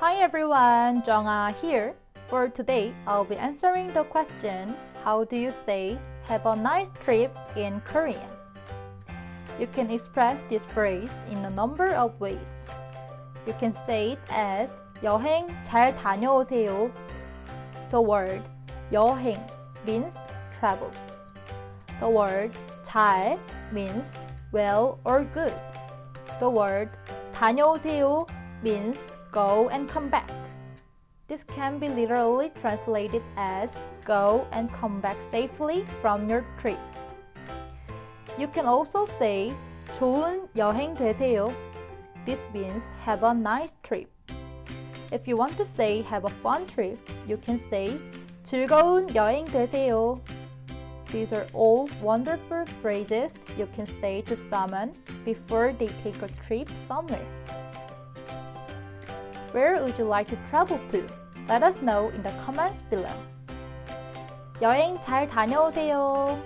Hi everyone, JungAh here. For today, I'll be answering the question, how do you say have a nice trip in Korean? You can express this phrase in a number of ways. You can say it as 여행 잘 다녀오세요. The word 여행 means travel. The word 잘 means well or good. The word 다녀오세요 means go and come back. This can be literally translated as go and come back safely from your trip. You can also say 좋은 여행 되세요. This means have a nice trip. If you want to say have a fun trip, you can say 즐거운 여행 되세요. These are all wonderful phrases you can say to someone before they take a trip somewhere. Where would you like to travel to? Let us know in the comments below. 여행 잘 다녀오세요.